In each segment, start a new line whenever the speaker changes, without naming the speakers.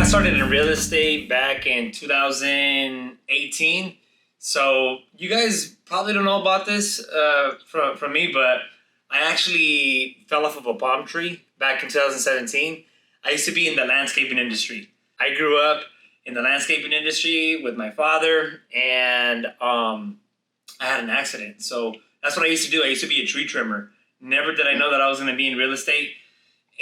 started in real estate back in 2018. So you guys probably don't know about this from me, but I actually fell off of a palm tree back in 2017. I used to be in the landscaping industry. I grew up in the landscaping industry with my father, and I had an accident. So that's what I used to do. I used to be a tree trimmer. Never did I know that I was going to be in real estate.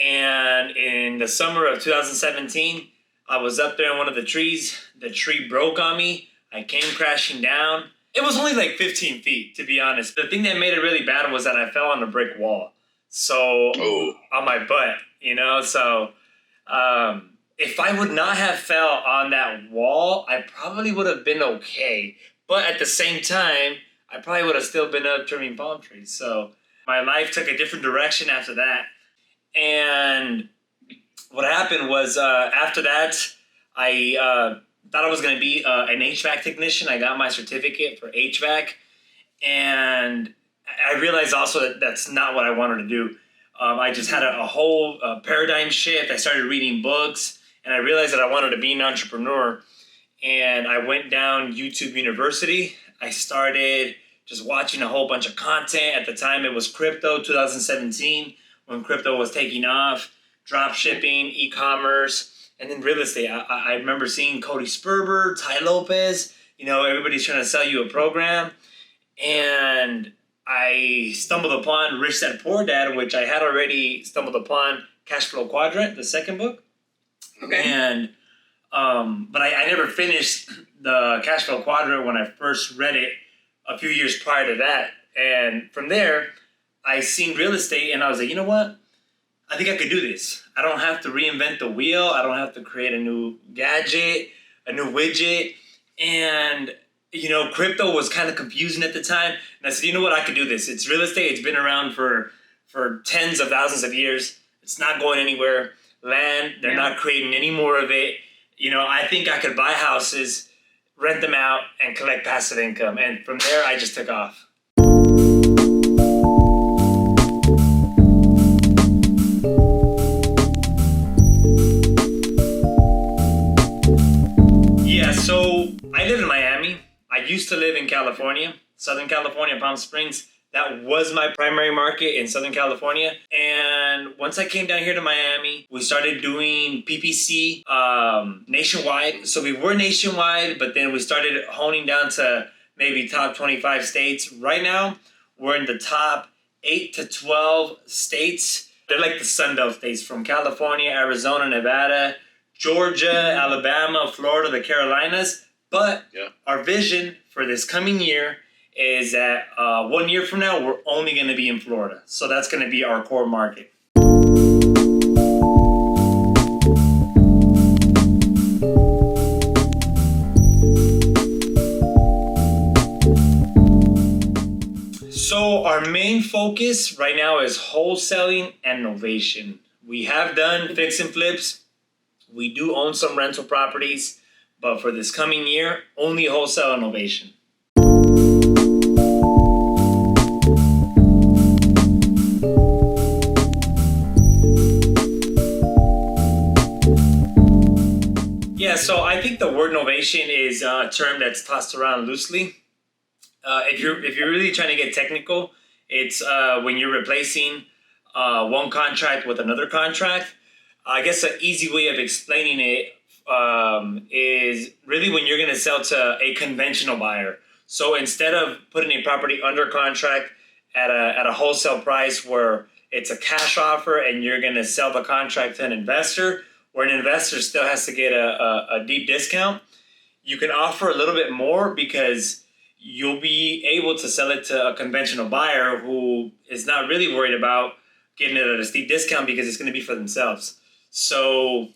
And in the summer of 2017, I was up there in one of the trees. The tree broke on me. I came crashing down. It was only like 15 feet, to be honest. The thing that made it really bad was that I fell on a brick wall. So, on my butt, So, if I would not have fell on that wall, I probably would have been okay. But at the same time, I probably would have still been up trimming palm trees. So, my life took a different direction after that. And what happened was after that, I thought I was going to be an HVAC technician. I got my certificate for HVAC. And I realized also that that's not what I wanted to do. I just had a whole paradigm shift. I started reading books, and I realized that I wanted to be an entrepreneur. And I went down YouTube University. I started just watching a whole bunch of content. At the time, it was crypto, 2017. When crypto was taking off, drop shipping, e-commerce, and then real estate. I remember seeing Cody Sperber, Ty Lopez, everybody's trying to sell you a program. And I stumbled upon Rich Dad Poor Dad, which I had already stumbled upon Cash Flow Quadrant, the second book. Okay. And, but I never finished the Cash Flow Quadrant when I first read it a few years prior to that. And from there, I seen real estate, and I was like, you know what? I think I could do this. I don't have to reinvent the wheel. I don't have to create a new gadget, a new widget. And, crypto was kind of confusing at the time. And I said, you know what? I could do this. It's real estate. It's been around for tens of thousands of years. It's not going anywhere. Land, they're not creating any more of it. I think I could buy houses, rent them out, and collect passive income. And from there, I just took off. So I live in Miami. I used to live in California, Southern California, Palm Springs. That was my primary market in Southern California. And once I came down here to Miami, we started doing PPC nationwide. So we were nationwide, but then we started honing down to maybe top 25 states. Right now, we're in the top 8 to 12 states. They're like the Sunbelt states from California, Arizona, Nevada, Georgia, Alabama, Florida, the Carolinas. But our vision for this coming year is that 1 year from now, we're only going to be in Florida. So that's going to be our core market. So our main focus right now is wholesaling and novation. We have done fix and flips. We do own some rental properties, but for this coming year, only wholesale and novation. So I think the word novation is a term that's tossed around loosely. If you're really trying to get technical, it's when you're replacing one contract with another contract. I guess an easy way of explaining it is really when you're going to sell to a conventional buyer. So instead of putting a property under contract at a wholesale price where it's a cash offer and you're going to sell the contract to an investor, where an investor still has to get a deep discount, you can offer a little bit more because you'll be able to sell it to a conventional buyer who is not really worried about getting it at a steep discount because it's going to be for themselves. So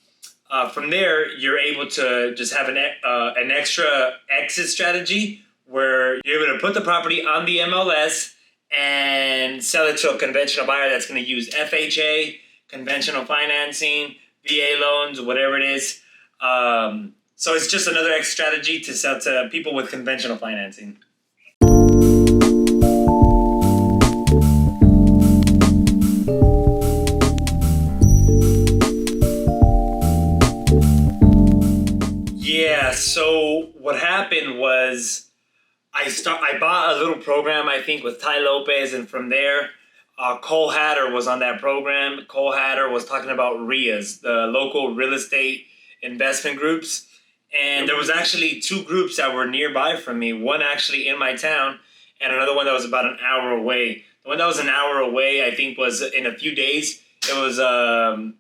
from there, you're able to just have an extra exit strategy where you're able to put the property on the MLS and sell it to a conventional buyer that's going to use FHA, conventional financing, VA loans, whatever it is. So it's just another extra strategy to sell to people with conventional financing. So what happened was I bought a little program, I think, with Ty Lopez, and from there, Cole Hatter was on that program. Cole Hatter was talking about RIAs, the local real estate investment groups. And there was actually two groups that were nearby from me, one actually in my town and another one that was about an hour away. The one that was an hour away, I think, was in a few days. It was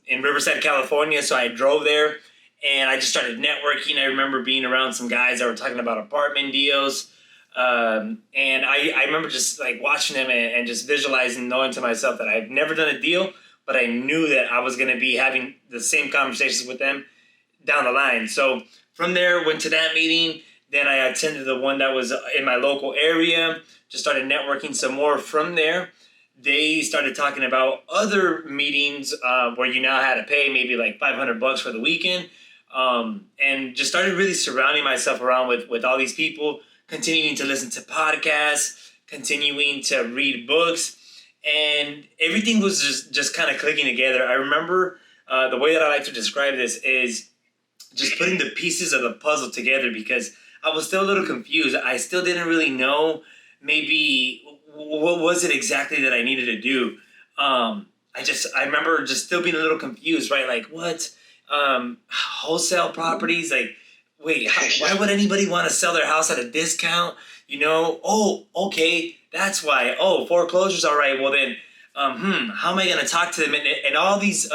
in Riverside, California, so I drove there, and I just started networking. I remember being around some guys that were talking about apartment deals, and I remember just like watching them and just visualizing, knowing to myself that I've never done a deal, but I knew that I was going to be having the same conversations with them down the line. So from there, went to that meeting. Then I attended the one that was in my local area, just started networking some more. From there, they started talking about other meetings where you now had to pay maybe like $500 for the weekend, and just started really surrounding myself around with all these people, continuing to listen to podcasts, continuing to read books, and everything was just kind of clicking together. I remember the way that I like to describe this is just putting the pieces of the puzzle together, because I was still a little confused. I still didn't really know maybe what was it exactly that I needed to do. I remember just still being a little confused, right? Like, what? Wholesale properties? Like, wait, why would anybody want to sell their house at a discount? Oh, okay, that's why. Oh, foreclosures, all right. Well then, how am I going to talk to them? And all these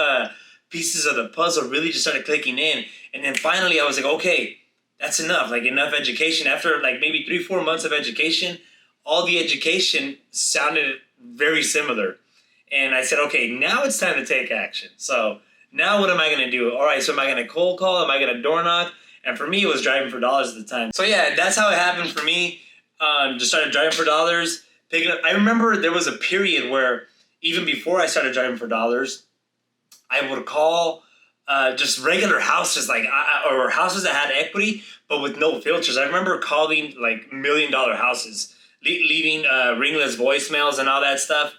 pieces of the puzzle really just started clicking in. And then finally I was like, okay, that's enough. Like, enough education. After like maybe 3-4 months of education, all the education sounded very similar. And I said, okay, now it's time to take action. So now what am I going to do? All right, so am I going to cold call? Am I going to door knock? And for me, it was driving for dollars at the time. So yeah, that's how it happened for me. Just started driving for dollars. Picking up. I remember there was a period where even before I started driving for dollars, I would call just regular houses, like or houses that had equity, but with no filters. I remember calling like $1 million houses, leaving ringless voicemails and all that stuff.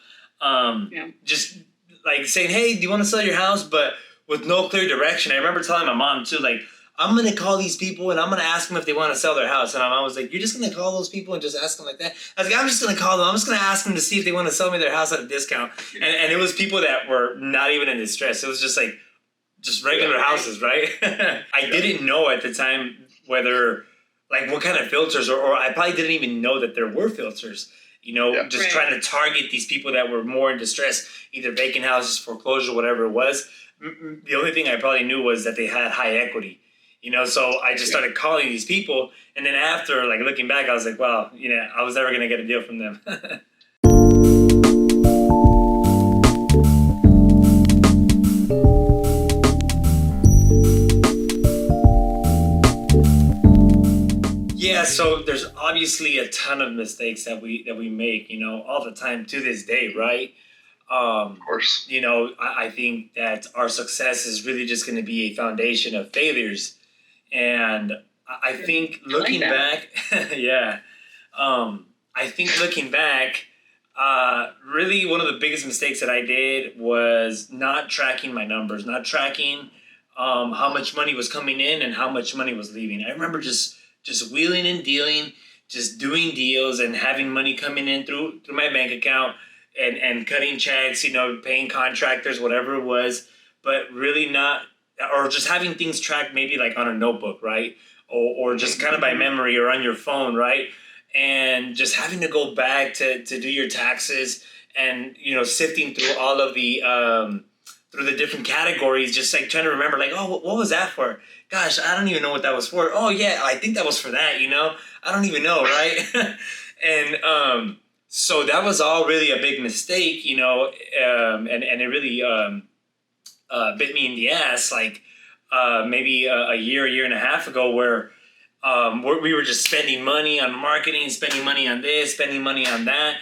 Just like saying, hey, do you want to sell your house? But with no clear direction. I remember telling my mom too, like, I'm going to call these people and I'm going to ask them if they want to sell their house. And my mom was like, you're just going to call those people and just ask them like that? I was like, I'm just going to call them. I'm just going to ask them to see if they want to sell me their house at a discount. And it was people that were not even in distress. It was just like, just regular houses, right? I didn't know at the time whether, like, what kind of filters, or I probably didn't even know that there were filters, trying to target these people that were more in distress, either vacant houses, foreclosure, whatever it was. The only thing I probably knew was that they had high equity, so I just started calling these people. And then after, like, looking back, I was like, wow, I was never going to get a deal from them. Yeah, so there's obviously a ton of mistakes that we make, all the time to this day, right?
Of course.
I think that our success is really just going to be a foundation of failures. And I think looking back, I think looking back, really one of the biggest mistakes that I did was not tracking my numbers, not tracking how much money was coming in and how much money was leaving. I remember just wheeling and dealing, just doing deals and having money coming in through my bank account and cutting checks, paying contractors, whatever it was, but really not, or just having things tracked maybe like on a notebook, right? Or just kind of by memory or on your phone, right? And just having to go back to do your taxes and, sifting through all of the, through the different categories, just like trying to remember, like, oh, what was that for? Gosh, I don't even know what that was for. Oh yeah, I think that was for that, I don't even know, right? And so that was all really a big mistake, and it really bit me in the ass, like maybe a year and a half ago, where we were just spending money on marketing, spending money on this, spending money on that,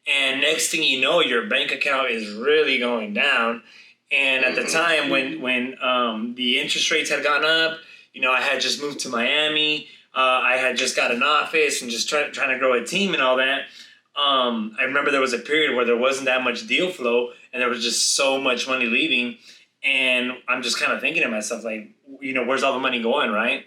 and next thing you know, your bank account is really going down. And at the time when the interest rates had gone up, I had just moved to Miami. I had just got an office and just trying to grow a team and all that. I remember there was a period where there wasn't that much deal flow and there was just so much money leaving. And I'm just kind of thinking to myself, like, where's all the money going, right?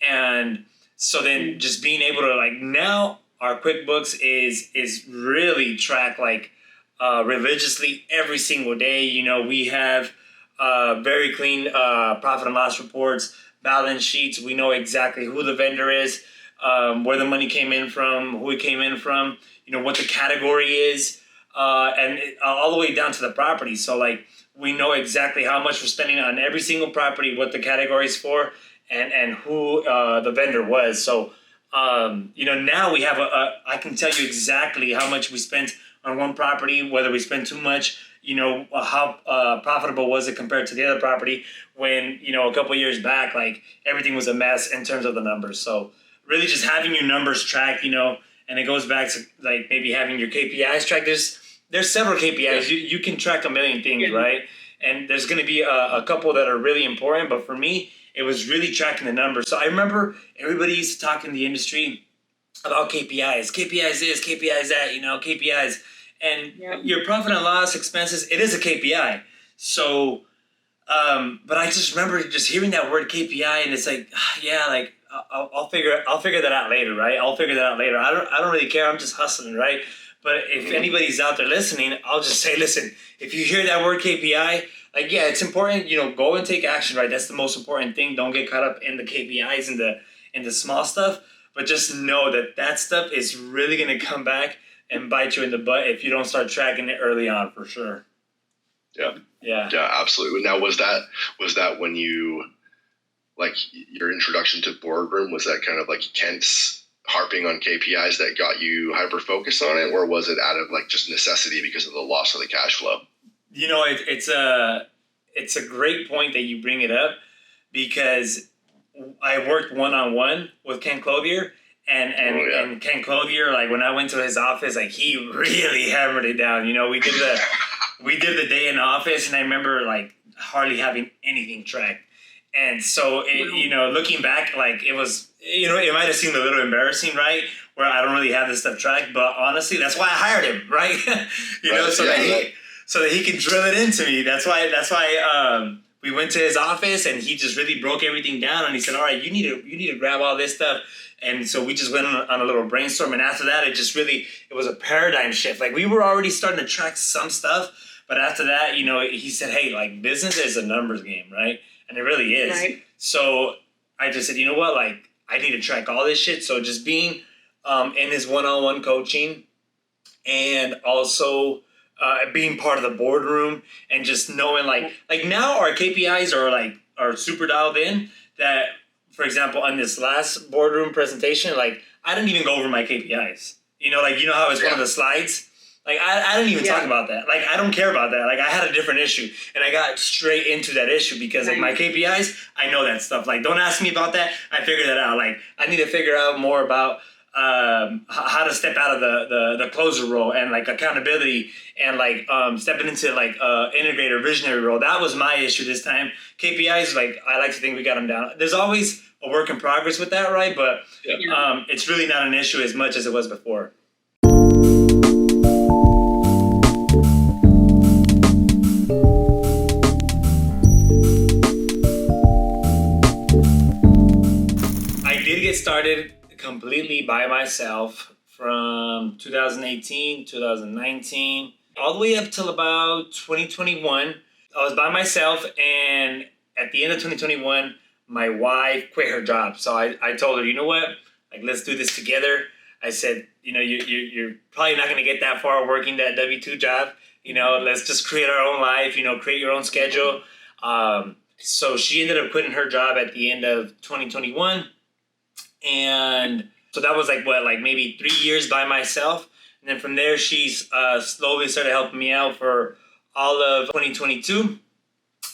And so then just being able to like now our QuickBooks is really tracked like religiously every single day. You know, we have very clean profit and loss reports, balance sheets. We know exactly who the vendor is, where the money came in from, who it came in from, you know, what the category is, and all the way down to the property. So like we know exactly how much we're spending on every single property, what the category is for, and who the vendor was. So, you know, now we have I can tell you exactly how much we spent on one property, whether we spent too much, you know, how profitable was it compared to the other property when, you know, a couple of years back, like everything was a mess in terms of the numbers. So really just having your numbers tracked, you know, and it goes back to like maybe having your KPIs tracked. There's several KPIs. You can track a million things, right? And there's going to be a couple that are really important. But for me, it was really tracking the numbers. So I remember everybody used to talk in the industry about KPIs. KPIs this, KPIs that, you know, KPIs. And your profit and loss expenses, it is a KPI. So, but I just remember just hearing that word KPI, and it's like, yeah, like I'll figure that out later, right? I'll figure that out later. I don't really care. I'm just hustling, right? But if anybody's out there listening, I'll just say, listen, if you hear that word KPI, like, yeah, it's important, you know, go and take action, right? That's the most important thing. Don't get caught up in the KPIs and the small stuff, but just know that stuff is really going to come back and bite you in the butt if you don't start tracking it early on, for sure.
Yeah, absolutely. Now, was that when you, like, your introduction to boardroom, was that kind of like Kent's harping on KPIs that got you hyper focused on it, or was it out of like just necessity because of the loss of the cash flow?
You know, it's a great point that you bring it up, because I worked one-on-one with Ken Clothier, and Ken Clothier, like when I went to his office, like he really hammered it down. You know, we did the day in office, and I remember like hardly having anything tracked. And so, you know, looking back, like it was, you know, it might have seemed a little embarrassing, right? Where I don't really have this stuff tracked, but honestly, that's why I hired him, right? You know, so that he can drill it into me. That's why we went to his office, and he just really broke everything down, and he said, all right, you need to grab all this stuff. And so we just went on a little brainstorm, and after that, it was a paradigm shift. Like we were already starting to track some stuff, but after that, you know, he said, hey, like business is a numbers game, right? And it really is. Right. So I just said, you know what, like I need to track all this shit. So just being in his one-on-one coaching, and also being part of the boardroom, and just knowing like now our KPIs are super dialed in. That, for example, on this last boardroom presentation, like I didn't even go over my KPIs. You know, like, you know how it's one of the slides? Like, I didn't even talk about that. Like, I don't care about that. Like, I had a different issue, and I got straight into that issue because, like, my KPIs, I know that stuff. Like, don't ask me about that. I figured that out. Like, I need to figure out more about how to step out of the closer role, and, like, accountability, and, like, stepping into, like, integrator, visionary role. That was my issue this time. KPIs, like, I like to think we got them down. There's always a work in progress with that, right? But it's really not an issue as much as it was before. Started completely by myself from 2018, 2019, all the way up till about 2021. I was by myself, and at the end of 2021, my wife quit her job. So I told her, you know what, like, let's do this together. I said, you know, you're probably not going to get that far working that W-2 job. You know, let's just create our own life, you know, create your own schedule. So she ended up quitting her job at the end of 2021. And so that was like maybe 3 years by myself. And then from there, she's slowly started helping me out for all of 2022.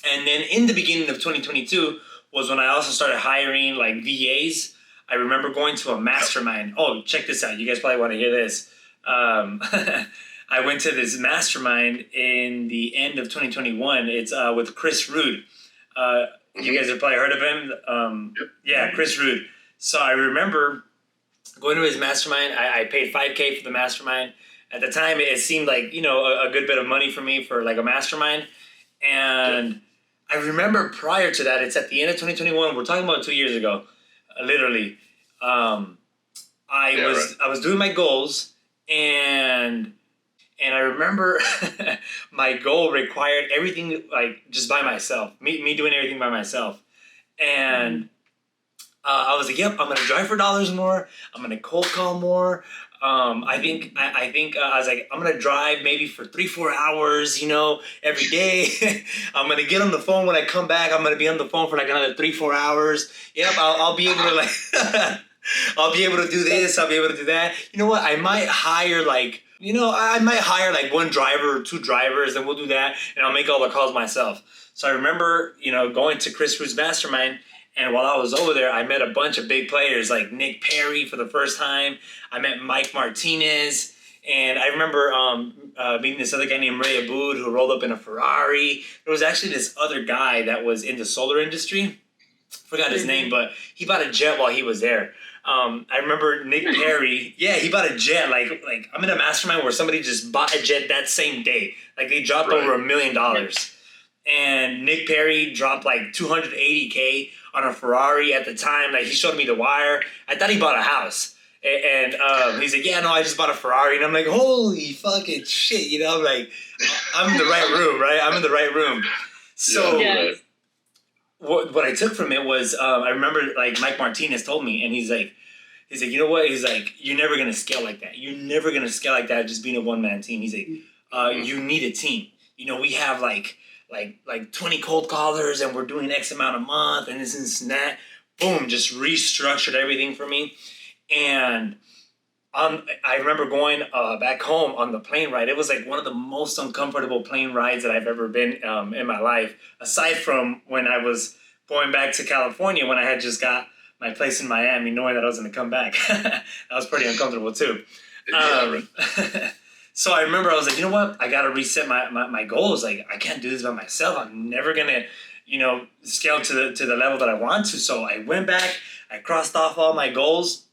And then in the beginning of 2022 was when I also started hiring like VAs. I remember going to a mastermind. Oh, check this out. You guys probably want to hear this. I went to this mastermind in the end of 2021. It's with Chris Ruud. You guys have probably heard of him. Yeah, Chris Ruud. So I remember going to his mastermind. I paid $5,000 for the mastermind. At the time, it seemed like, you know, a good bit of money for me for like a mastermind. And I remember prior to that, it's at the end of 2021. We're talking about 2 years ago. literally. I was doing my goals, and I remember my goal required everything like just by myself, me doing everything by myself, and I was like, yep, I'm gonna drive for dollars more. I'm gonna cold call more. I think I was like, I'm gonna drive maybe for 3-4 hours, every day. I'm gonna get on the phone when I come back. I'm gonna be on the phone for like another 3-4 hours. Yep, I'll be able to like, I'll be able to do this. I'll be able to do that. You know what? I might hire like, one driver or 2 drivers, and we'll do that, and I'll make all the calls myself. So I remember, going to Chris Ruth's mastermind. And while I was over there, I met a bunch of big players like Nick Perry for the first time. I met Mike Martinez. And I remember meeting this other guy named Ray Aboud who rolled up in a Ferrari. There was actually this other guy that was in the solar industry. Forgot his name, but he bought a jet while he was there. I remember Nick Perry. Yeah, he bought a jet. Like I'm in a mastermind where somebody just bought a jet that same day. Like they dropped over $1 million. And Nick Perry dropped like $280K on a Ferrari at the time. Like he showed me the wire. I thought he bought a house. And he's like, yeah, no, I just bought a Ferrari. And I'm like, holy fucking shit. I'm like, I'm in the right room, right? I'm in the right room. So what I took from it was, I remember like Mike Martinez told me, and he's like, you know what? He's like, you're never going to scale like that. You're never going to scale like that just being a one-man team. He's like, you need a team. We have like 20 cold callers, and we're doing X amount a month, and this and that. Boom, just restructured everything for me. And I remember going back home on the plane ride. It was like one of the most uncomfortable plane rides that I've ever been in my life, aside from when I was going back to California when I had just got my place in Miami, knowing that I was going to come back. That was pretty uncomfortable too. So I remember I was like, you know what? I got to reset my goals. Like, I can't do this by myself. I'm never going to, scale to the level that I want to. So I went back, I crossed off all my goals,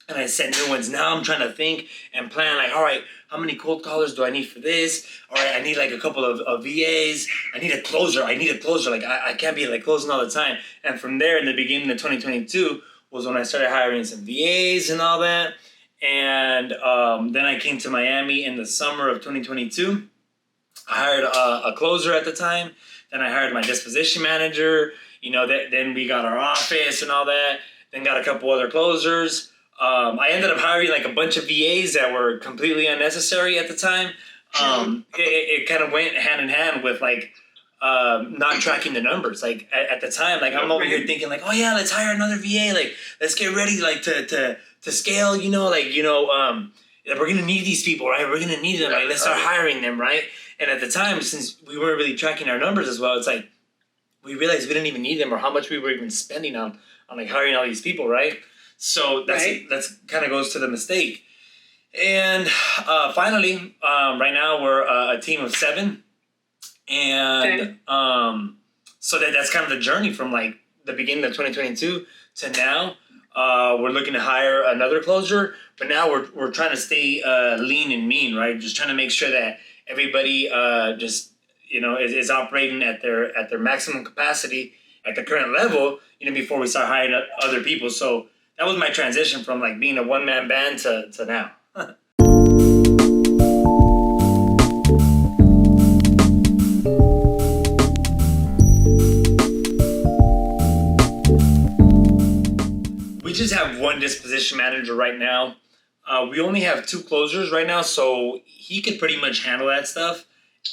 and I set new ones. Now I'm trying to think and plan like, all right, how many cold callers do I need for this? All right, I need like a couple of VAs. I need a closer. Like, I can't be like closing all the time. And from there, in the beginning of 2022 was when I started hiring some VAs and all that. And then I came to Miami in the summer of 2022. I hired a closer at the time. Then I hired my disposition manager. Then we got our office and all that. Then got a couple other closers. I ended up hiring like a bunch of VAs that were completely unnecessary at the time. It kind of went hand in hand with like not tracking the numbers. Like at the time, like I'm over here thinking like, oh yeah, let's hire another VA. Like let's get ready like to scale, we're going to need these people, right? We're going to need them. Like, let's start hiring them, right? And at the time, since we weren't really tracking our numbers as well, it's like, we realized we didn't even need them or how much we were even spending on like hiring all these people, right? So that's kind of goes to the mistake. And finally, right now we're a team of 7. And so that's kind of the journey from like the beginning of 2022 to now. We're looking to hire another closer, but now we're trying to stay lean and mean, right? Just trying to make sure that everybody is operating at their maximum capacity at the current level, before we start hiring other people. So that was my transition from like being a one-man band to now. We just have one disposition manager right now. We only have 2 closers right now, so he could pretty much handle that stuff.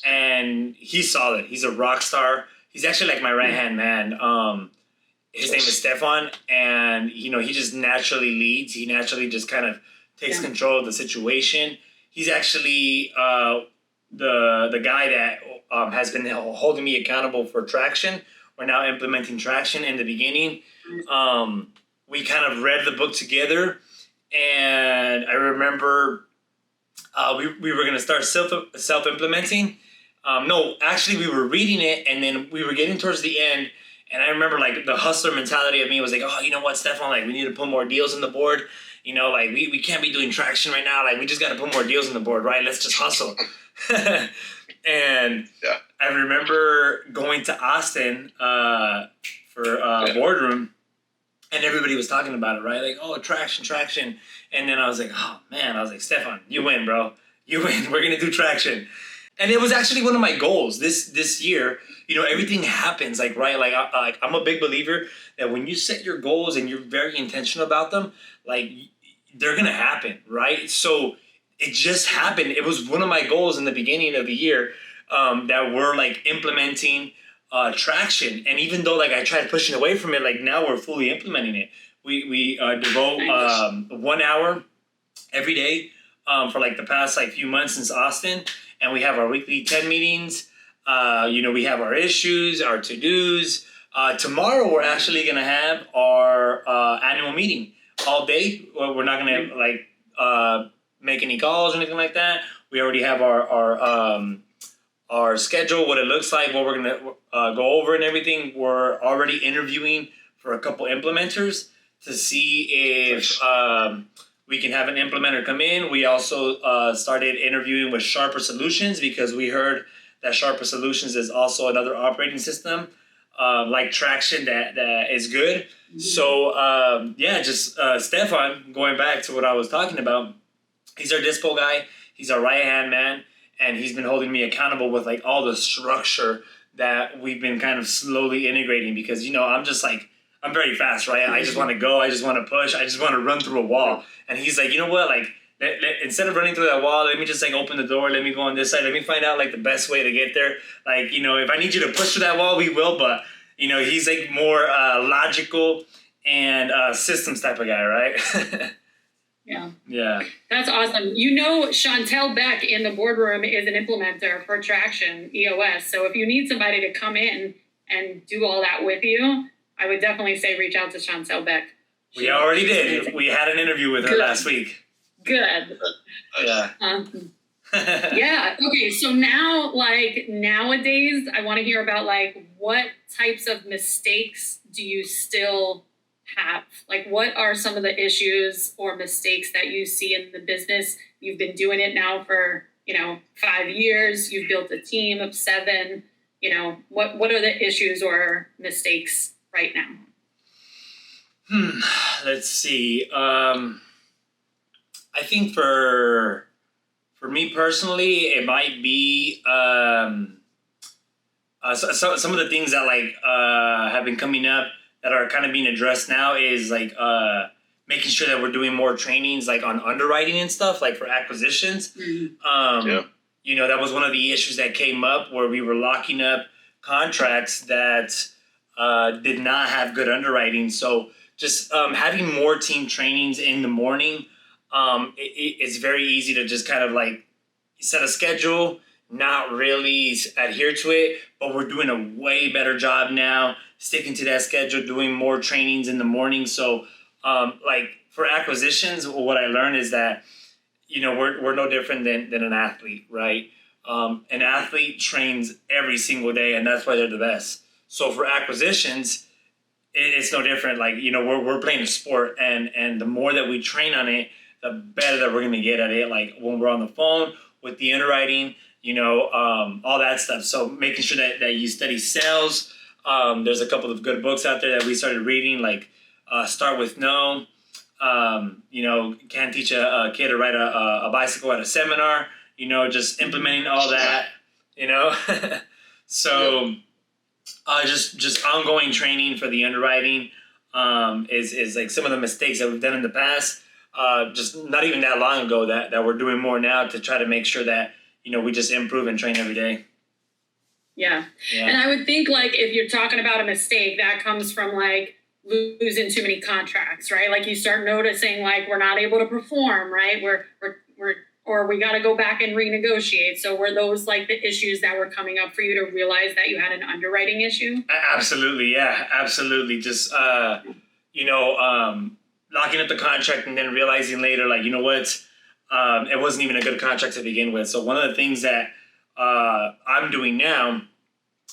And he's solid. He's a rock star. He's actually like my right-hand man. His name is Stefan, and he just naturally leads. He naturally just kind of takes control of the situation. He's actually the guy that has been holding me accountable for Traction. We're now implementing Traction. In the beginning, we kind of read the book together, and I remember we were going to start self-implementing. No, actually, we were reading it, and then we were getting towards the end, and I remember, like, the hustler mentality of me was like, oh, you know what, Stefan, like, we need to put more deals on the board. Like, we can't be doing Traction right now. Like, we just got to put more deals on the board, right? Let's just hustle. And I remember going to Austin for boardroom, And everybody was talking about it, right? Like, oh, traction. And then I was like, oh, man. I was like, Stefan, you win, bro. You win. We're going to do traction. And it was actually one of my goals this year. You know, everything happens, like, right? Like, I'm a big believer that when you set your goals and you're very intentional about them, like, they're going to happen, right? So it just happened. It was one of my goals in the beginning of the year that we're, like, implementing traction. And even though, like, I tried pushing away from it, like, now we're fully implementing it. We devote 1 hour every day for, like, the past, like, few months since Austin. And we have our weekly 10 meetings. You know, we have our issues, our to-dos. Tomorrow, we're actually going to have our annual meeting all day. We're not going to, like, make any calls or anything like that. We already have our schedule, what it looks like, what we're going to go over and everything. We're already interviewing for a couple implementers to see if we can have an implementer come in. We also started interviewing with Sharper Solutions because we heard that Sharper Solutions is also another operating system like Traction that is good. Mm-hmm. So, just Stefan, going back to what I was talking about, he's our dispo guy. He's our right-hand man, and he's been holding me accountable with, like, all the structure that we've been kind of slowly integrating because, you know, I'm just like, I'm very fast, right? I just want to go. I just want to push. I just want to run through a wall. And he's like, you know what? Like, instead of running through that wall, let me just, like, open the door. Let me go on this side. Let me find out, like, the best way to get there. Like, you know, if I need you to push through that wall, we will. But, you know, he's, like, more logical and systems type of guy, right?
Yeah.
Yeah.
That's awesome. You know, Chantel Beck in the boardroom is an implementer for Traction EOS. So if you need somebody to come in and do all that with you, I would definitely say reach out to Chantel Beck.
We already did. We had an interview with her last week.
Good.
Yeah.
Yeah. Okay. So now, like, nowadays, I want to hear about, like, what types of mistakes do you still have? Like, what are some of the issues or mistakes that you see in the business? You've been doing it now for, 5 years. You've built a team of 7. What are the issues or mistakes right now?
Let's see. I think for me personally, it might be some of the things that, like, have been coming up that are kind of being addressed now is, like, making sure that we're doing more trainings, like, on underwriting and stuff, like, for acquisitions. Mm-hmm. You know, that was one of the issues that came up where we were locking up contracts that did not have good underwriting. So just having more team trainings in the morning, it's very easy to just kind of, like, set a schedule, not really adhere to it, but we're doing a way better job now, sticking to that schedule, doing more trainings in the morning. So, like, for acquisitions, what I learned is that, you know, we're no different than an athlete, right? An athlete trains every single day, and that's why they're the best. So for acquisitions, it's no different. Like, you know, we're playing a sport, and the more that we train on it, the better that we're going to get at it. Like, when we're on the phone with the underwriting, you know, all that stuff. So making sure that you study sales. There's a couple of good books out there that we started reading, like Start With No. You know, Can't Teach a Kid to Ride a Bicycle at a Seminar. You know, just implementing all that, you know. So just ongoing training for the underwriting is like some of the mistakes that we've done in the past. Just not even that long ago that we're doing more now to try to make sure that, you know, we just improve and train every day.
Yeah. And I would think, like, if you're talking about a mistake, that comes from, like, losing too many contracts, right? Like, you start noticing, like, we're not able to perform, right? Or we got to go back and renegotiate. So were those, like, the issues that were coming up for you to realize that you had an underwriting issue?
Absolutely. Yeah, absolutely. Just, you know, locking up the contract and then realizing later, like, you know what, it wasn't even a good contract to begin with. So one of the things that I'm doing now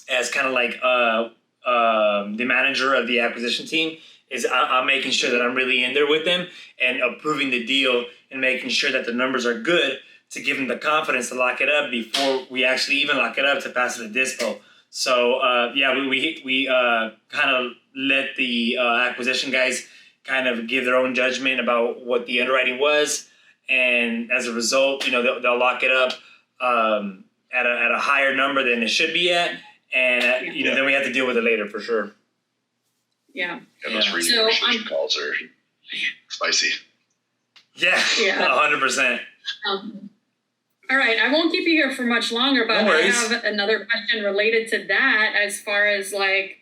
as kind of like the manager of the acquisition team is I'm making sure that I'm really in there with them and approving the deal and making sure that the numbers are good to give them the confidence to lock it up before we actually even lock it up to pass it to dispo. So, we kind of let the acquisition guys kind of give their own judgment about what the underwriting was, and as a result, they'll lock it up at a higher number than it should be at, and then we have to deal with it later for sure.
Yeah.
And those renegotiation calls are spicy.
Yeah. 100%.
All right, I won't keep you here for much longer, but I have another question related to that as far as like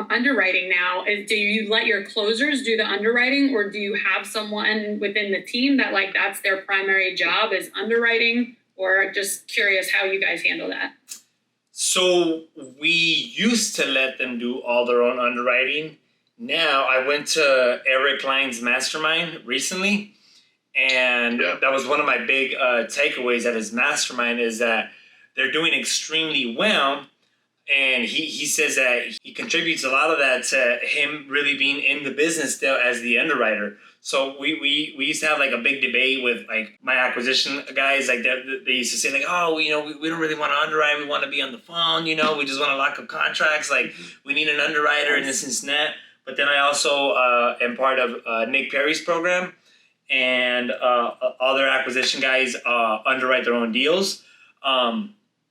underwriting now. Do you let your closers do the underwriting, or do you have someone within the team that like that's their primary job is underwriting, or just curious how you guys handle that?
So we used to let them do all their own underwriting. Now I went to Eric Klein's mastermind recently, and that was one of my big takeaways at his mastermind is that they're doing extremely well. And he says that he contributes a lot of that to him really being in the business still as the underwriter. So we used to have like a big debate with like my acquisition guys. Like they used to say like, oh, we don't really want to underwrite. We want to be on the phone. We just want to lock up contracts. Like we need an underwriter and this and that. But then I also am part of Nick Perry's program, and all their acquisition guys underwrite their own deals.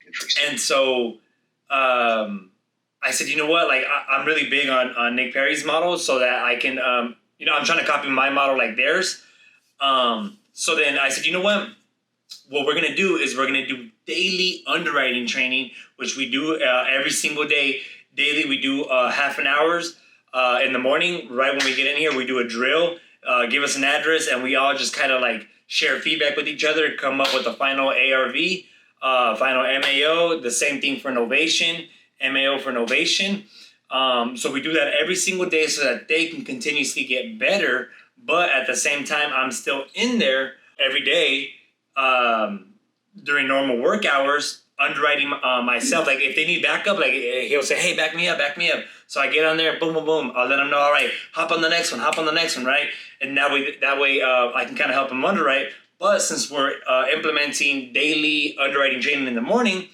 Interesting.
And so I said, you know what? Like I'm really big on Nick Perry's model, so that I can, I'm trying to copy my model like theirs. So then I said, you know what? What we're gonna do is we're gonna do daily underwriting training, which we do every single day. Daily, we do half an hours in the morning. Right when we get in here, we do a drill. Give us an address, and we all just kind of like share feedback with each other, come up with a final ARV. Final MAO, the same thing for novation, MAO for novation. So we do that every single day so that they can continuously get better. But at the same time, I'm still in there every day during normal work hours, underwriting myself. Like if they need backup, like he'll say, hey, back me up. So I get on there, boom, boom, boom. I'll let them know, all right, hop on the next one, right? And that way I can kind of help them underwrite. But since we're implementing daily underwriting training in the morning,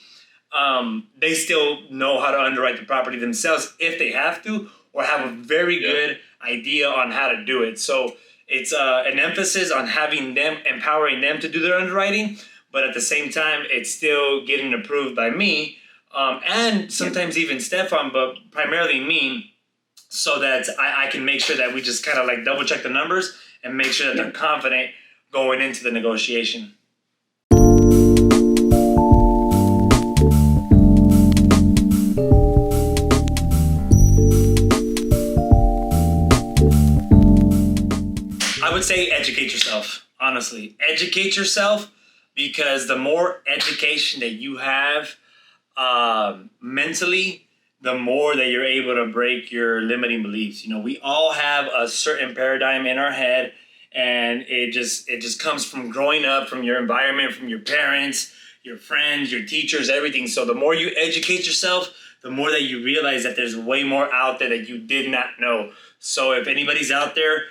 they still know how to underwrite the property themselves if they have to, or have a very good idea on how to do it. So it's an emphasis on having them, empowering them to do their underwriting, but at the same time, it's still getting approved by me, and sometimes even Stefan, but primarily me, so that I can make sure that we just kind of like double check the numbers and make sure that they're confident going into the negotiation. I would say educate yourself, honestly. Educate yourself, because the more education that you have mentally, the more that you're able to break your limiting beliefs. We all have a certain paradigm in our head, and it just comes from growing up, from your environment, from your parents, your friends, your teachers, everything. So the more you educate yourself, the more that you realize that there's way more out there that you did not know. So if anybody's out there,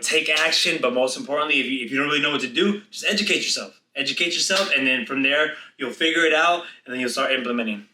take action. But most importantly, if you don't really know what to do, just educate yourself. And then from there, you'll figure it out, and then you'll start implementing.